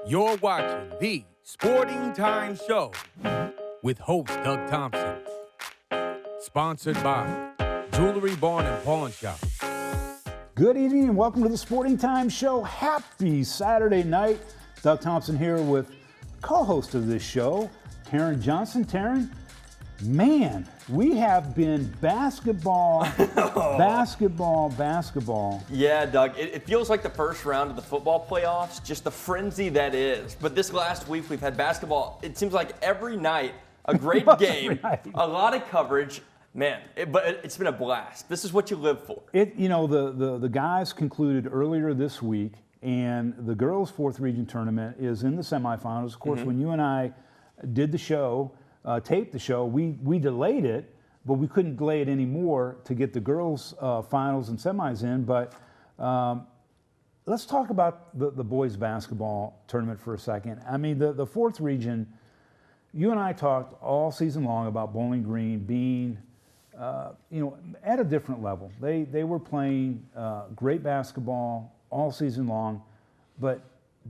You're watching the Sporting Time Show with host Doug Thompson. Sponsored by Jewelry Barn and Pawn Shop. Good evening and welcome to the Sporting Time Show. Happy Saturday night. Doug Thompson here with co-host of this show, Taryn Johnson. Taryn, man, we have been basketball. Yeah, Doug, it feels like the first round of the football playoffs, just the frenzy that is. But this last week we've had basketball, it seems like every night, a great game, a lot of coverage. Man, it's been a blast. This is what you live for. The guys concluded earlier this week, and the girls' fourth region tournament is in the semifinals. Of course, when you and I did the show, taped the show, we delayed it, but we couldn't delay it anymore to get the girls' finals and semis in. But let's talk about the boys' basketball tournament for a second. I mean, the fourth region, you and I talked all season long about Bowling Green being at a different level. They were playing great basketball all season long, but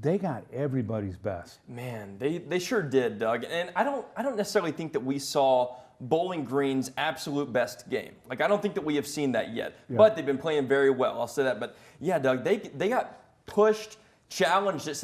they got everybody's best. Man, they sure did, Doug. And I don't necessarily think that we saw Bowling Green's absolute best game. Like, I don't think that we have seen that yet. Yeah. But they've been playing very well. I'll say that. But yeah, Doug, they got pushed, challenged. It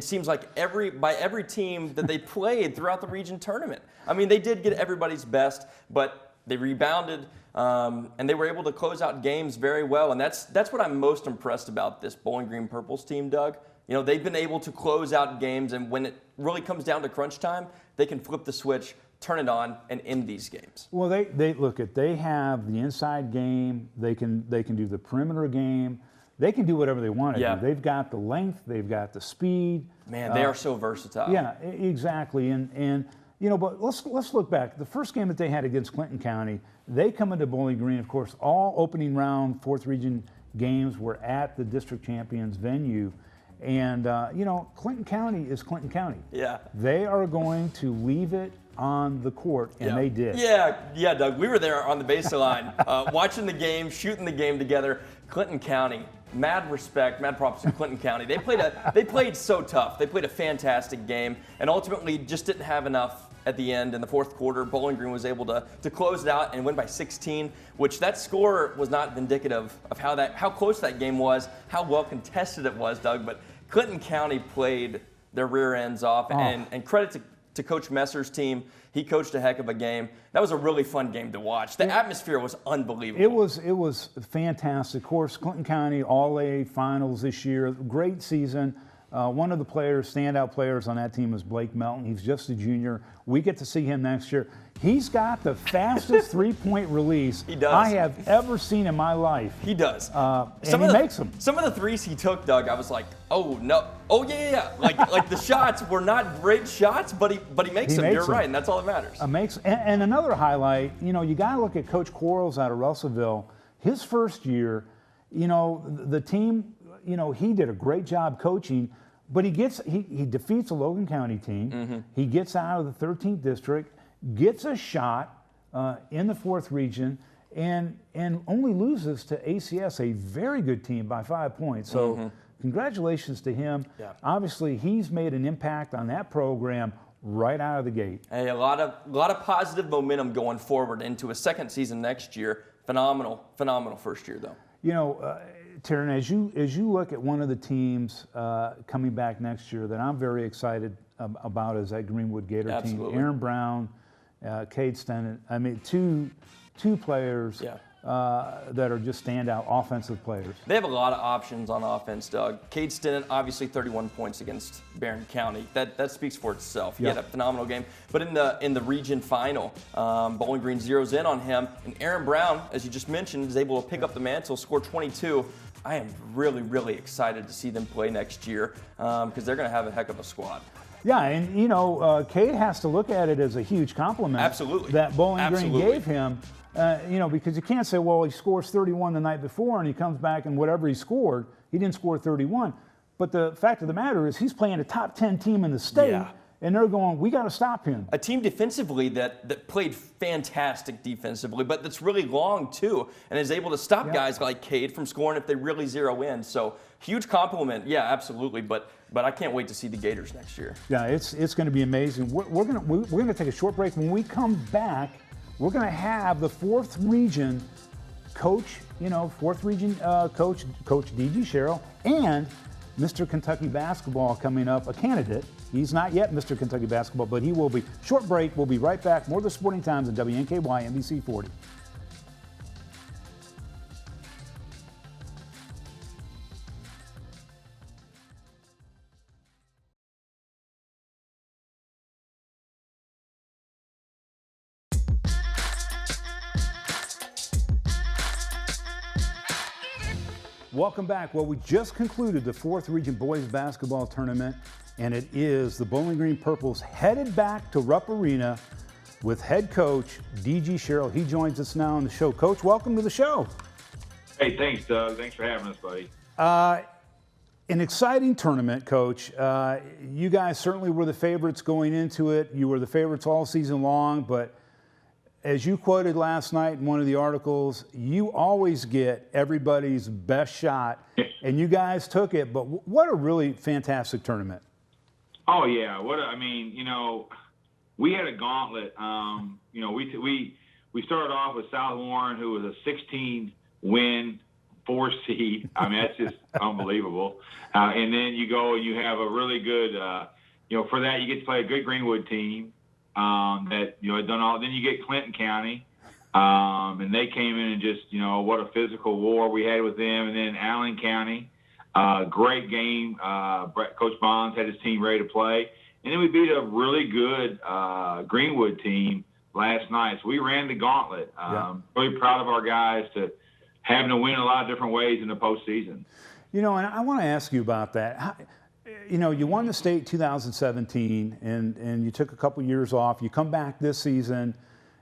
seems like by every team that they played throughout the region tournament. I mean, they did get everybody's best, but they rebounded, and they were able to close out games very well. And that's what I'm most impressed about this Bowling Green Purples team, Doug. You know, they've been able to close out games, and when it really comes down to crunch time, they can flip the switch, turn it on, and end these games. Well, they have the inside game. They can do the perimeter game. They can do whatever they want to do. They've got the length. They've got the speed. Man, they are so versatile. Yeah, exactly. And but let's look back. The first game that they had against Clinton County, they come into Bowling Green. Of course, all opening round fourth region games were at the district champions venue. And, Clinton County is Clinton County. Yeah. They are going to leave it on the court, and they did. Yeah, Doug. We were there on the baseline, watching the game, shooting the game together. Clinton County, mad respect, mad props to Clinton County. They played so tough. They played a fantastic game, and ultimately just didn't have enough at the end. In the fourth quarter, Bowling Green was able to close it out and win by 16, which that score was not indicative of how close that game was, how well contested it was, Doug. But Clinton County played their rear ends off, and credit to Coach Messer's team. He coached a heck of a game. That was a really fun game to watch. The atmosphere was unbelievable. It was fantastic. Of course, Clinton County All-A finals this year. Great season. One of the standout players on that team is Blake Melton. He's just a junior. We get to see him next year. He's got the fastest three-point release I have ever seen in my life. He does. And he makes them. Some of the threes he took, Doug, I was like, oh, no. Oh, yeah. Like the shots were not great shots, but he makes them. You're right, and that's all that matters. And another highlight, you got to look at Coach Quarles out of Russellville. His first year, the team, he did a great job coaching, but he defeats a Logan County team. Mm-hmm. He gets out of the 13th district, gets a shot in the fourth region, and only loses to ACS, a very good team, by 5 points. So congratulations to him. Yeah. Obviously, he's made an impact on that program right out of the gate. Hey, a lot of positive momentum going forward into a second season next year. Phenomenal first year, though. Taryn, as you look at one of the teams coming back next year that I'm very excited about is that Greenwood Gator team. Aaron Brown, Cade Stennett. I mean, two players that are just standout offensive players. They have a lot of options on offense, Doug. Cade Stennett, obviously 31 points against Barron County. That speaks for itself. He had a phenomenal game. But in the region final, Bowling Green zeroes in on him. And Aaron Brown, as you just mentioned, is able to pick up the mantle, score 22. I am really, really excited to see them play next year because they're going to have a heck of a squad. Yeah, and Cade has to look at it as a huge compliment. Absolutely. That Bowling Green gave him. Because you can't say, well, he scores 31 the night before and he comes back and whatever he scored, he didn't score 31. But the fact of the matter is he's playing a top 10 team in the state, and they're going, we got to stop him. A team defensively that played fantastic defensively, but that's really long too, and is able to stop guys like Cade from scoring if they really zero in. So huge compliment, absolutely. But But I can't wait to see the Gators next year. Yeah, it's going to be amazing. We're going to take a short break. When we come back, we're going to have the 4th region coach, Coach D.G. Cheryl, and Mr. Kentucky Basketball coming up, a candidate. He's not yet Mr. Kentucky Basketball, but he will be. Short break. We'll be right back. More of the Sporting Times on WNKY NBC 40. Welcome back. Well, we just concluded the 4th Region Boys Basketball Tournament, and it is the Bowling Green Purples headed back to Rupp Arena with head coach D.G. Cheryl. He joins us now on the show. Coach, welcome to the show. Hey, thanks, Doug. Thanks for having us, buddy. An exciting tournament, Coach. You guys certainly were the favorites going into it. You were the favorites all season long, but as you quoted last night in one of the articles, you always get everybody's best shot, and you guys took it. But what a really fantastic tournament. Oh, yeah. We had a gauntlet. We started off with South Warren, who was a 16-win, 4 seed. I mean, that's just unbelievable. And then you go and you have a really good, for that you get to play a good Greenwood team. Had done all. Then you get Clinton County, and they came in and just, what a physical war we had with them. And then Allen County, great game. Coach Bonds had his team ready to play. And then we beat a really good Greenwood team last night. So we ran the gauntlet. Really proud of our guys to having to win a lot of different ways in the postseason. And I want to ask you about that. You won the state 2017, and you took a couple years off. You come back this season,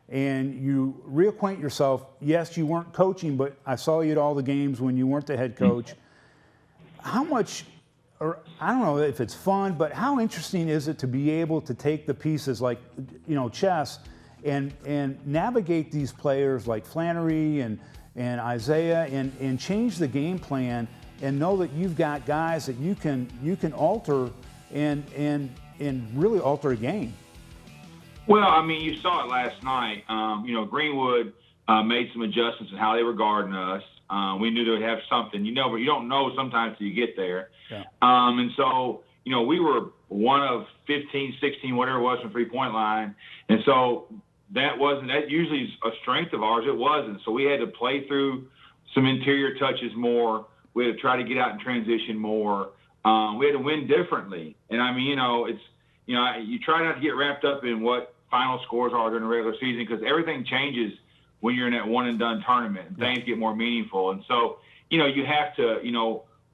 and you reacquaint yourself. Yes, you weren't coaching, but I saw you at all the games when you weren't the head coach. How much, or I don't know if it's fun, but how interesting is it to be able to take the pieces like, chess and navigate these players like Flannery and Isaiah and change the game plan and know that you've got guys that you can alter and really alter a game? Well, I mean, you saw it last night. Greenwood made some adjustments in how they were guarding us. We knew they would have something, but you don't know sometimes till you get there. Yeah. And so, we were one of 15, 16, whatever it was from three-point line. And so that usually is a strength of ours. It wasn't. So we had to play through some interior touches more. We had to try to get out and transition more. We had to win differently. And I mean, you try not to get wrapped up in what final scores are during the regular season because everything changes when you're in that one and done tournament and things get more meaningful. And so, you have to,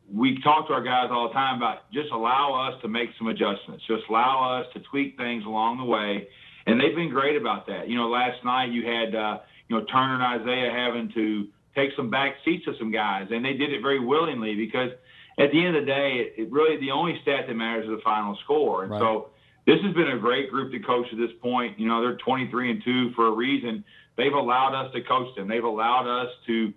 we talk to our guys all the time about just allow us to make some adjustments, just allow us to tweak things along the way. And they've been great about that. Last night you had, Turner and Isaiah having to take some back seats to some guys, and they did it very willingly because at the end of the day, it really the only stat that matters is the final score. And so this has been a great group to coach at this point. They're 23-2 for a reason. They've allowed us to coach them. They've allowed us to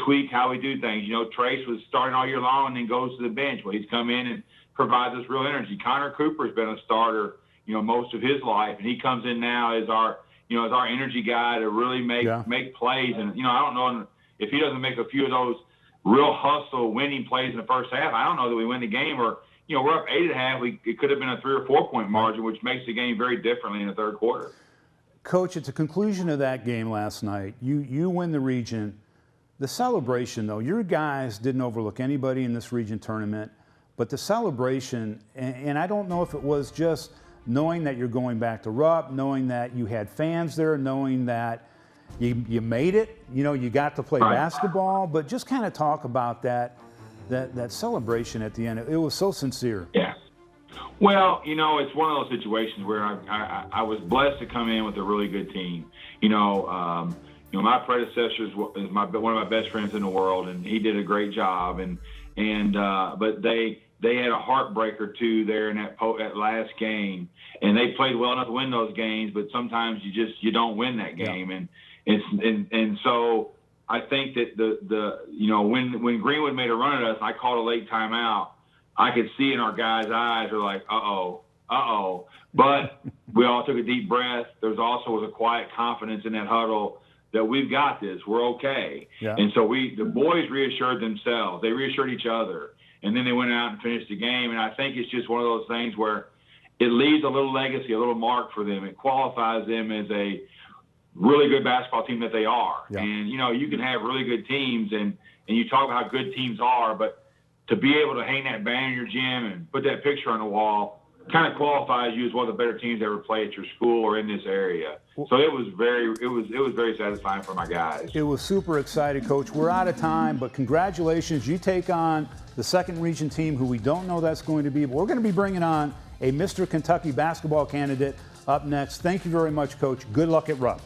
tweak how we do things. Trace was starting all year long and then goes to the bench. Well, he's come in and provides us real energy. Connor Cooper's been a starter, most of his life, and he comes in now as our energy guy to really make plays. And I don't know if he doesn't make a few of those real hustle winning plays in the first half, I don't know that we win the game. Or we're up 8.5. It could have been a 3 or 4 point margin, which makes the game very differently in the third quarter. Coach, at the conclusion of that game last night, you win the region. The celebration, though, your guys didn't overlook anybody in this region tournament, but the celebration, and I don't know if it was just knowing that you're going back to Rupp, knowing that you had fans there, knowing that you made it, you got to play basketball, but just kind of talk about that celebration at the end. It was so sincere. Yeah. Well, it's one of those situations where I was blessed to come in with a really good team. My predecessor is one of my best friends in the world, and he did a great job. But they had a heartbreaker too there in that last game, and they played well enough to win those games. But sometimes you don't win that game, and so I think that when Greenwood made a run at us, I called a late timeout. I could see in our guys' eyes, they're like, uh-oh. But we all took a deep breath. There was a quiet confidence in that huddle that we've got this. We're okay. Yeah. And so the boys reassured themselves. They reassured each other. And then they went out and finished the game. And I think it's just one of those things where it leaves a little legacy, a little mark for them. It qualifies them as a really good basketball team that they are. Yeah. And, you can have really good teams, and you talk about how good teams are, but to be able to hang that banner in your gym and put that picture on the wall kind of qualifies you as one of the better teams that ever play at your school or in this area. So it was very satisfying for my guys. It was super exciting, Coach. We're out of time, but congratulations. You take on the second region team, who we don't know that's going to be, but we're going to be bringing on a Mr. Kentucky basketball candidate up next. Thank you very much, Coach. Good luck at Rupp.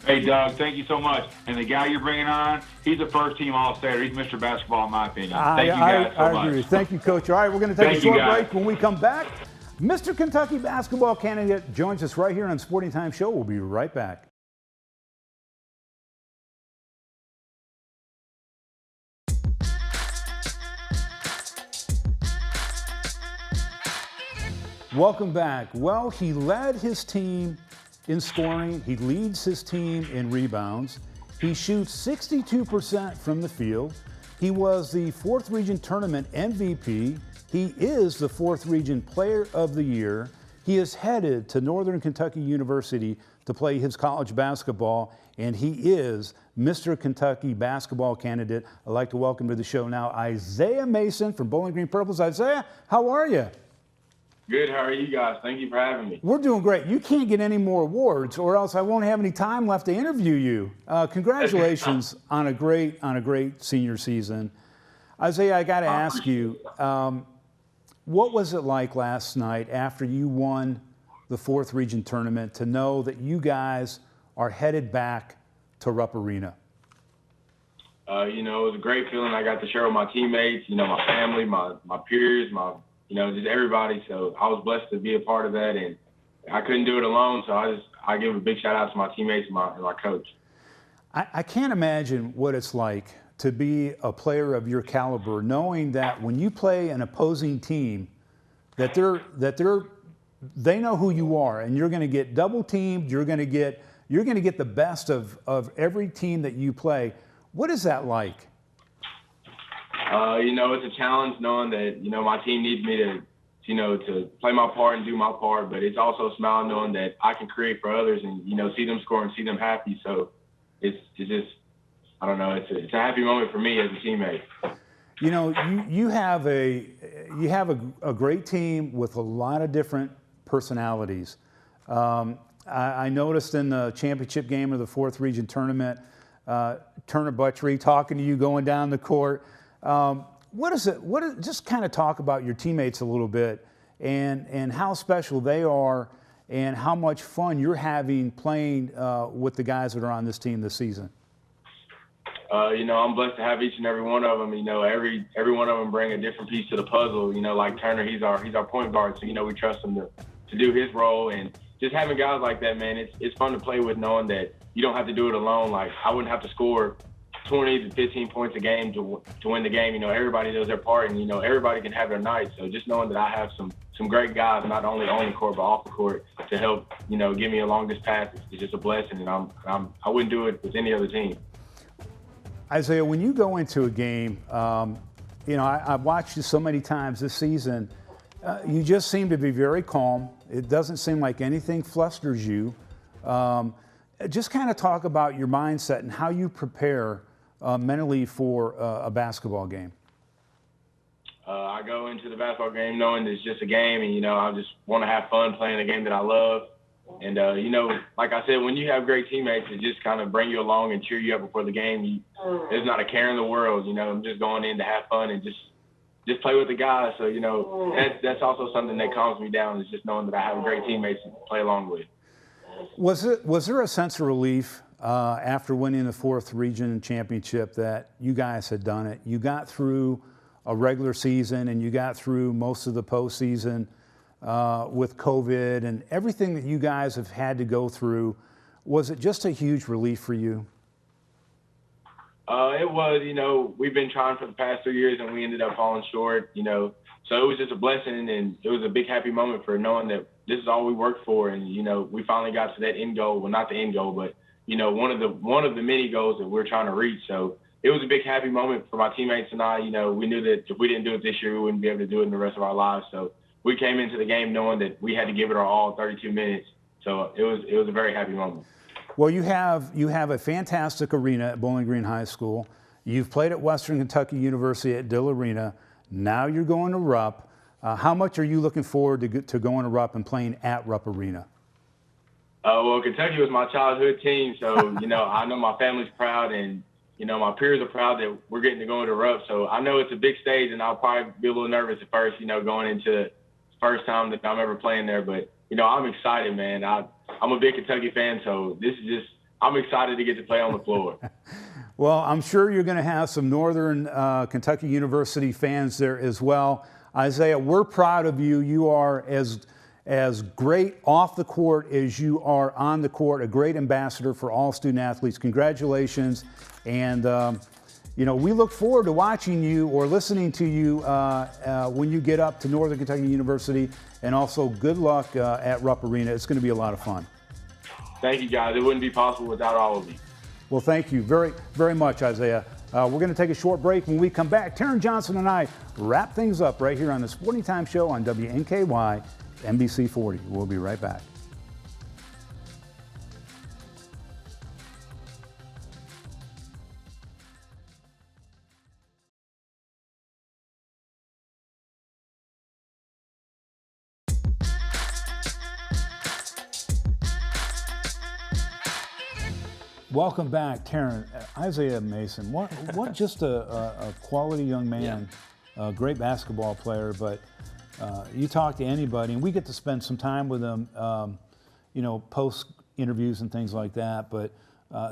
Hey, Doug, thank you so much. And the guy you're bringing on, he's a first-team All-Stater. He's Mr. Basketball, in my opinion. Thank you guys so much. I agree. Thank you, Coach. All right, we're going to take Thank a short you, guys. break. When we come back, Mr. Kentucky basketball candidate joins us right here on Sporting Time Show. We'll be right back. Welcome back. Well, he led his team in scoring. He leads his team in rebounds. He shoots 62% from the field. He was the 4th Region Tournament MVP. He is the 4th Region Player of the Year. He is headed to Northern Kentucky University to play his college basketball, and he is Mr. Kentucky basketball candidate. I'd like to welcome to the show now Isaiah Mason from Bowling Green Purples. Isaiah, how are you? Good. How are you guys? Thank you for having me. We're doing great. You can't get any more awards, or else I won't have any time left to interview you. Congratulations on a great senior season. Isaiah, I got to ask you, what was it like last night after you won the 4th Region Tournament to know that you guys are headed back to Rupp Arena? It was a great feeling. I got to share with my teammates, my family, my peers, just everybody. So I was blessed to be a part of that, and I couldn't do it alone. So I give a big shout out to my teammates and my coach. I can't imagine what it's like to be a player of your caliber, knowing that when you play an opposing team, that they know who you are, and you're going to get double teamed. You're going to get the best of every team that you play. What is that like? It's a challenge knowing that, my team needs me to play my part and do my part, but it's also a smile knowing that I can create for others and, see them score and see them happy. So it's just, I don't know, it's a happy moment for me as a teammate. You have a great team with a lot of different personalities. I noticed in the championship game of the 4th Region Tournament, Turner Butchery talking to you going down the court. Just kind of talk about your teammates a little bit and how special they are and how much fun you're having playing with the guys that are on this team this season. I'm blessed to have each and every one of them. Every one of them bring a different piece to the puzzle. Like Turner, he's our point guard, so we trust him to do his role. And just having guys like that, man, it's fun to play with, knowing that you don't have to do it alone. Like I wouldn't have to score 20 to 15 points a game to win the game. Everybody does their part, and everybody can have their night. So just knowing that I have some great guys, not only on the court but off the court, to help give me along this path is just a blessing. And I wouldn't do it with any other team. Isaiah, when you go into a game, I've watched you so many times this season. You just seem to be very calm. It doesn't seem like anything flusters you. Just kind of talk about your mindset and how you prepare mentally for a basketball game. I go into the basketball game knowing it's just a game, and I just want to have fun playing a game that I love. And like I said, when you have great teammates that just kind of bring you along and cheer you up before the game, there's not a care in the world. I'm just going in to have fun and just play with the guys. So that's also something that calms me down, is just knowing that I have great teammates to play along with. Was there a sense of relief after winning the 4th Region Championship that you guys had done it? You got through a regular season and you got through most of the postseason with COVID and everything that you guys have had to go through. Was it just a huge relief for you? It was. We've been trying for the past 3 years and we ended up falling short. So it was just a blessing, and it was a big happy moment for knowing that this is all we worked for, and we finally got to that end goal. Well, not the end goal, but one of the many goals that we're trying to reach. So it was a big happy moment for my teammates and I. We knew that if we didn't do it this year, we wouldn't be able to do it in the rest of our lives. So we came into the game knowing that we had to give it our all 32 minutes. So it was a very happy moment. Well, you have a fantastic arena at Bowling Green High School. You've played at Western Kentucky University at Dill Arena. Now you're going to Rupp. How much are you looking forward to going to Rupp and playing at Rupp Arena? Well, Kentucky was my childhood team, so I know my family's proud, and my peers are proud that we're getting to go into Rupp. So I know it's a big stage, and I'll probably be a little nervous at first, going into the first time that I'm ever playing there. But I'm excited, man. I'm a big Kentucky fan, so I'm excited to get to play on the floor. Well, I'm sure you're going to have some Northern Kentucky University fans there as well. Isaiah, we're proud of you. You are as great off the court as you are on the court, a great ambassador for all student athletes. Congratulations. And, we look forward to watching you or listening to you when you get up to Northern Kentucky University. And also good luck at Rupp Arena. It's going to be a lot of fun. Thank you, guys. It wouldn't be possible without all of you. Well, thank you very, very much, Isaiah. We're going to take a short break. When we come back, Taryn Johnson and I wrap things up right here on the Sporting Time Show on WNKY, NBC 40. We'll be right back. Welcome back, Taryn. Isaiah Mason. What just a quality young man, a great basketball player. But you talk to anybody, and we get to spend some time with him, post interviews and things like that. But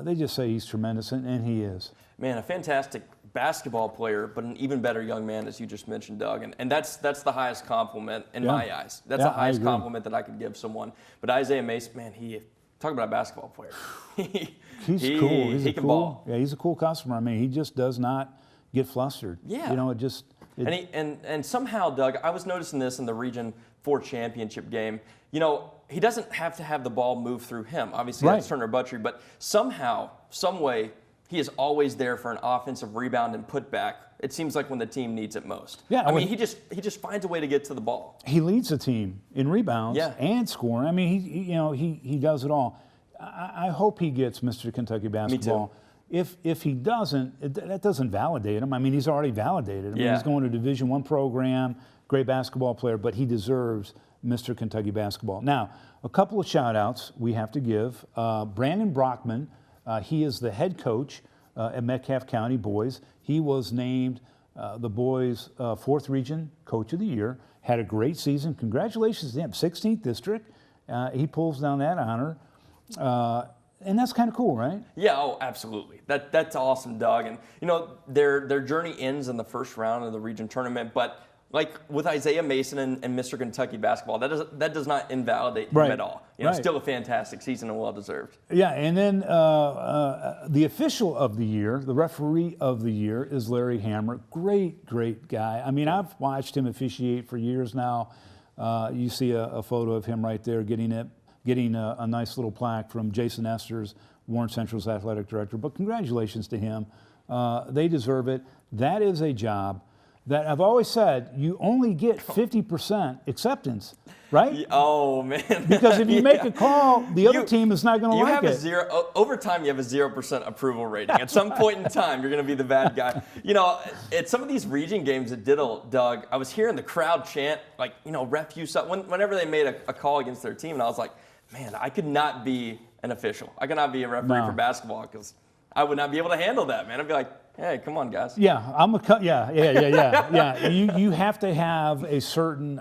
they just say he's tremendous, and he is. Man, a fantastic basketball player, but an even better young man, as you just mentioned, Doug. And that's the highest compliment in my eyes. That's the highest compliment that I could give someone. But Isaiah Mason, man, talk about a basketball player. He's cool. He can ball. Yeah, he's a cool customer. I mean, he just does not get flustered. Yeah. And somehow, Doug, I was noticing this in the Region 4 championship game. He doesn't have to have the ball move through him. Obviously, that's Turner Buttrey, but somehow, some way, he is always there for an offensive rebound and putback. It seems like when the team needs it most. Yeah, I mean, he just finds a way to get to the ball. He leads the team in rebounds and scoring. I mean, he does it all. I hope he gets Mr. Kentucky basketball. Me too. If he doesn't, that doesn't validate him. I mean, he's already validated. I mean, he's going to a Division I program, great basketball player, but he deserves Mr. Kentucky basketball. Now, a couple of shout-outs we have to give. Brandon Brockman, he is the head coach at Metcalfe County Boys. He was named the boys' 4th Region Coach of the Year. Had a great season. Congratulations to him. 16th District. He pulls down that honor. And that's kind of cool, right? Yeah, absolutely. That's awesome, Doug. And, their journey ends in the first round of the region tournament. But, like with Isaiah Mason and Mr. Kentucky basketball, that does not invalidate him at all. Still a fantastic season and well-deserved. Yeah, and then the official of the year, the referee of the year, is Larry Hammer. Great, great guy. I mean, I've watched him officiate for years now. You see a photo of him right there getting a nice little plaque from Jason Esters, Warren Central's athletic director. But congratulations to him. They deserve it. That is a job that I've always said you only get 50% acceptance, right? Oh, man. Because if you make a call, the other team is not going to like it. Over time, you have a 0% approval rating. At some point in time, you're going to be the bad guy. At some of these region games at Diddle, Doug, I was hearing the crowd chant, ref you something, whenever they made a call against their team, and I was like, man, I could not be an official. I could not be a referee for basketball because I would not be able to handle that, man. I'd be like, hey, come on, guys. Yeah, yeah. You have to have a certain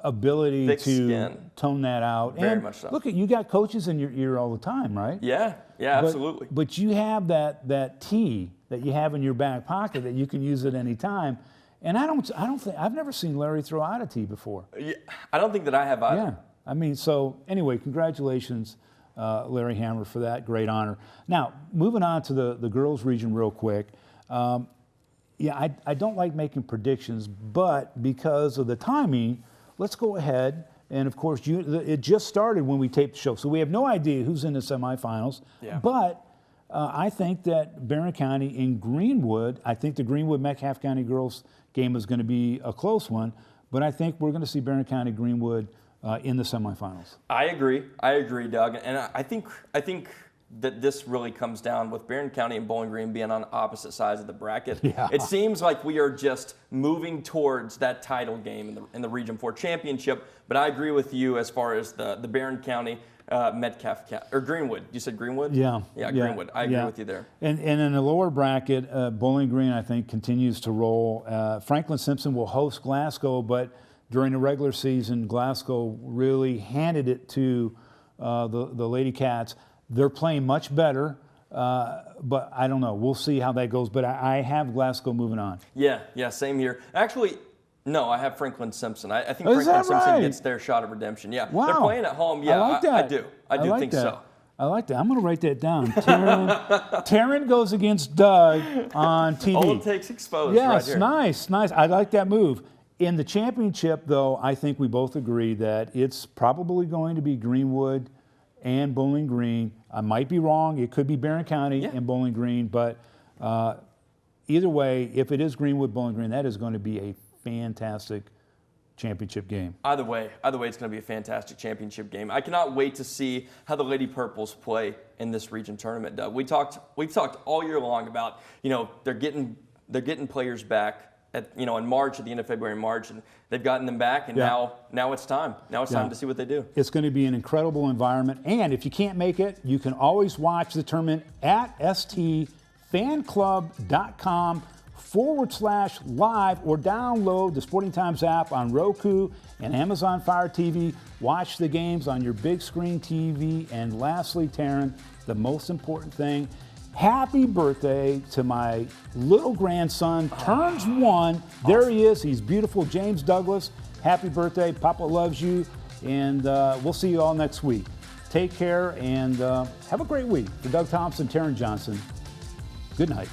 ability to tone that out. Very much so. Look, you got coaches in your ear all the time, right? Yeah, absolutely. But you have that T that you have in your back pocket that you can use at any time. And I don't think I've never seen Larry throw out a T before. Yeah, I don't think that I have either. Yeah. I mean, so anyway, congratulations, Larry Hammer, for that great honor. Now, moving on to the girls' region real quick. Yeah, I don't like making predictions, but because of the timing, let's go ahead. And of course, it just started when we taped the show, so we have no idea who's in the semifinals. Yeah. But I think that Barron County and Greenwood, I think the Greenwood-Metcalfe County girls game is going to be a close one, but I think we're going to see Barron County Greenwood in the semifinals. I agree, Doug, and I think that this really comes down with Barron County and Bowling Green being on opposite sides of the bracket. Yeah. It seems like we are just moving towards that title game in the Region 4 championship. But I agree with you as far as the Barron County, Metcalfe, or Greenwood. You said Greenwood? Yeah. Yeah, Greenwood. I agree with you there. And in the lower bracket, Bowling Green, I think, continues to roll. Franklin Simpson will host Glasgow, but during the regular season, Glasgow really handed it to the Lady Cats. They're playing much better, but I don't know. We'll see how that goes. But I have Glasgow moving on. Yeah, same here. Actually, no, I have Franklin Simpson. I think Is Franklin that Simpson right? gets their shot of redemption. Yeah, Wow. They're playing at home. Yeah, I like that. I do. I do like think that. so. I like that. I'm going to write that down. Taryn goes against Doug on TV. All it takes exposed Yes, right here. nice. I like that move. In the championship, though, I think we both agree that it's probably going to be Greenwood and Bowling Green. I might be wrong. It could be Barron County and Bowling Green, but either way, if it is Greenwood, Bowling Green, that is going to be a fantastic championship game. Either way, it's going to be a fantastic championship game. I cannot wait to see how the Lady Purples play in this region tournament, Doug. We've talked all year long about, they're getting players back in March, at the end of February and March, and they've gotten them back, and now it's time. Now it's time to see what they do. It's going to be an incredible environment, and if you can't make it, you can always watch the tournament at stfanclub.com/live or download the Sporting Times app on Roku and Amazon Fire TV. Watch the games on your big screen TV. And lastly, Taryn, the most important thing, happy birthday to my little grandson, turns 1. There he is. He's beautiful. James Douglas, happy birthday. Papa loves you. And we'll see you all next week. Take care and have a great week. For Doug Thompson, Taryn Johnson, good night.